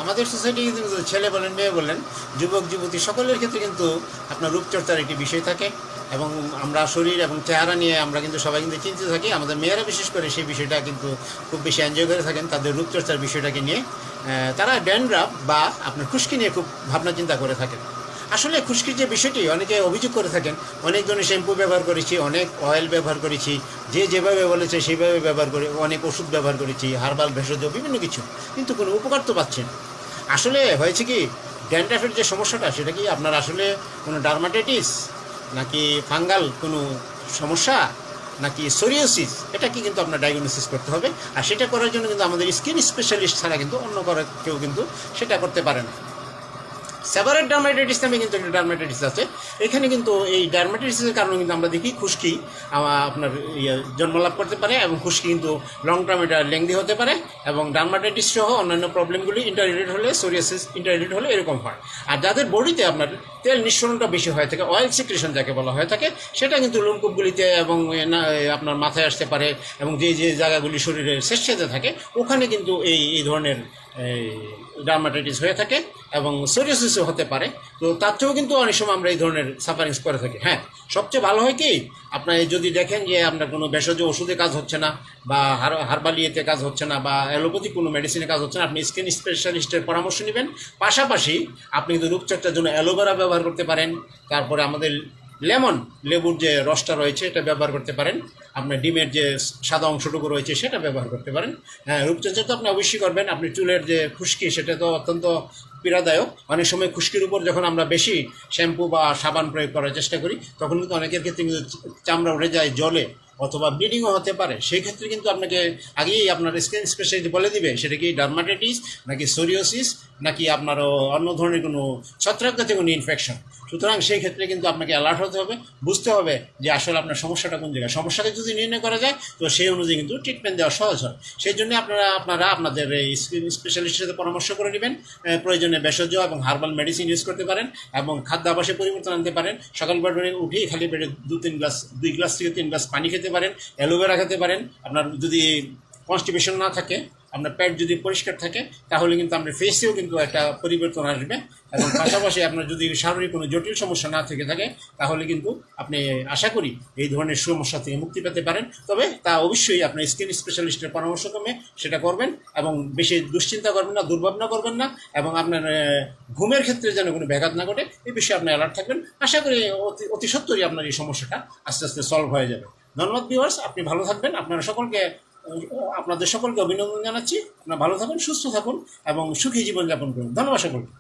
আমাদের সোসাইটি কিন্তু ছেলে বলেন মেয়ে বলেন যুবক যুবতী সকলের ক্ষেত্রে কিন্তু আপনার রূপচর্চার একটি বিষয় থাকে এবং আমরা শরীর এবং চেহারা নিয়ে আমরা কিন্তু সবাই কিন্তু চিন্তিত থাকি। আমাদের মেয়েরা বিশেষ করে সেই বিষয়টা কিন্তু খুব বেশি এনজয় করে থাকেন তাদের রূপচর্চার বিষয়টাকে নিয়ে। তারা ড্যান্ড্রাফ বা আপনার খুশকি নিয়ে খুব ভাবনা চিন্তা করে থাকেন। আসলে খুশকির যে বিষয়টি অনেকে অভিযোগ করে থাকেন, অনেক ধরনের শ্যাম্পু ব্যবহার করেছি, অনেক অয়েল ব্যবহার করেছি, যে যেভাবে বলেছে সেইভাবে ব্যবহার করে, অনেক ওষুধ ব্যবহার করেছি, হার্বাল ভেষজ বিভিন্ন কিছু, কিন্তু কোনো উপকার তো পাচ্ছেন। আসলে হয়েছে কি, ড্যান্ড্রাফের যে সমস্যাটা সেটা কি আপনার আসলে কোনো ডার্মাটাইটিস নাকি ফাঙ্গাল কোনো সমস্যা নাকি সোরিয়াসিস, এটা কি কিন্তু আপনার ডায়াগনোসিস করতে হবে। আর সেটা করার জন্য কিন্তু আমাদের স্কিন স্পেশালিস্ট ছাড়া কিন্তু অন্য কেউ কিন্তু সেটা করতে পারে না। সেভারেট ডার্মাটাইটিস নামে কিন্তু একটা ডার্মাটাইটিস আছে। এখানে কিন্তু এই ডার্মাটাইটিসের কারণে কিন্তু আমরা দেখি খুশকি আপনার জন্মলাভ করতে পারে এবং খুশকি কিন্তু লং টার্ম এটা লেংদি হতে পারে এবং ডার্মাটাইটিস সহ অন্যান্য প্রবলেমগুলি ইন্টাররিলেটেড হলে, সোরিয়াসিস ইন্টাররিলেটেড হলে এরকম হয়। আর যাদের বডিতে আপনার তেল নিঃসরণটা বেশি হয়ে থাকে, অয়েল সিক্রেশন যাকে বলা হয়ে থাকে, সেটা কিন্তু লোমকূপগুলিতে এবং আপনার মাথায় আসতে পারে এবং যে যে জায়গাগুলি শরীরের শেষে থাকে ওখানে কিন্তু এই ধরনের ডার্মাটাইটিস হয়ে থাকে এবং সোরিয়াসিসও হতে পারে। তো তার চেয়েও কিন্তু অনেক সময় আমরা এই ধরনের সাফারিংস করে থাকি। হ্যাঁ, সবচেয়ে ভালো হয় কি, আপনার যদি দেখেন যে আপনার কোনো ভেষজ ওষুধে কাজ হচ্ছে না বা হার্বাল ইয়েতে কাজ হচ্ছে না বা অ্যালোপ্যাথিক কোনো মেডিসিনে কাজ হচ্ছে না, আপনি স্কিন স্পেশালিস্টের পরামর্শ নেবেন। পাশাপাশি আপনি কিন্তু রূপচর্চার জন্য অ্যালোভেরা ব্যবহার করতে পারেন, তারপরে আমাদের লেবুর যে রসটা রয়েছে এটা ব্যবহার করতে পারেন, আপনার ডিমের যে সাদা অংশটুকু রয়েছে সেটা ব্যবহার করতে পারেন। হ্যাঁ, রূপচর্চা তো আপনি অবশ্যই করবেন। আপনি চুলের যে খুশকি সেটা তো অত্যন্ত পীড়াদায়ক। অনেক সময় খুশকির উপর যখন আমরা বেশি শ্যাম্পু বা সাবান প্রয়োগ করার চেষ্টা করি তখন কিন্তু অনেকের ক্ষেত্রে কিন্তু চামড়া উঠে যায়, জলে অথবা ব্লিডিংও হতে পারে। সেই ক্ষেত্রে কিন্তু আপনাকে আগেই আপনার স্কিন স্পেশালিস্ট বলে দিবে সেটা কি ডার্মাটাইটিস নাকি সোরিয়াসিস নাকি আপনার অন্য ধরনের কোনো ছত্রাকজাতীয় কোনো ইনফেকশন। সুতরাং সেই ক্ষেত্রে কিন্তু আপনাকে অ্যালার্ট হতে হবে, বুঝতে হবে যে আসলে আপনার সমস্যাটা কোন জায়গায়। সমস্যাকে যদি নির্ণয় করা যায় তো সেই অনুযায়ী কিন্তু ট্রিটমেন্ট দেওয়া সহজ হয়। সেই জন্য আপনারা আপনাদের এই স্কিন স্পেশালিস্টের সাথে পরামর্শ করে নেবেন। প্রয়োজনে ভেষজ এবং হার্বাল মেডিসিন ইউজ করতে পারেন এবং খাদ্যাভ্যাসে পরিবর্তন আনতে পারেন। সকালবেলা উঠেই খালি পেটে 2 গ্লাস থেকে 3 গ্লাস পানি খেতে পারেন, অ্যালোভেরা খেতে পারেন। আপনার যদি কনস্টিপেশন না থাকে, আপনার পেট যদি পরিষ্কার থাকে, তাহলে কিন্তু আপনার ফেসেও কিন্তু একটা পরিবর্তন আসবে এবং পাশাপাশি আপনার যদি শারীরিক কোনো জটিল সমস্যা না থেকে থাকে তাহলে কিন্তু আপনি আশা করি এই ধরনের সমস্যা থেকে মুক্তি পেতে পারেন। তবে তা অবশ্যই আপনার স্কিন স্পেশালিস্টের পরামর্শক্রমে সেটা করবেন এবং বেশি দুশ্চিন্তা করবেন না, দুর্ভাবনা করবেন না এবং আপনার ঘুমের ক্ষেত্রে যেন কোনো ব্যাঘাত না ঘটে এই বিষয়ে আপনি অ্যালার্ট থাকবেন। আশা করি অতি সত্বরই আপনার এই সমস্যাটা আস্তে আস্তে সলভ হয়ে যাবে। ধন্যবাদ ভিউয়ার্স, আপনি ভালো থাকবেন। আপনাদের সকলকে অভিনন্দন জানাচ্ছি। আপনারা ভালো থাকুন, সুস্থ থাকুন এবং সুখী জীবনযাপন করুন। ধন্যবাদ সকলকে।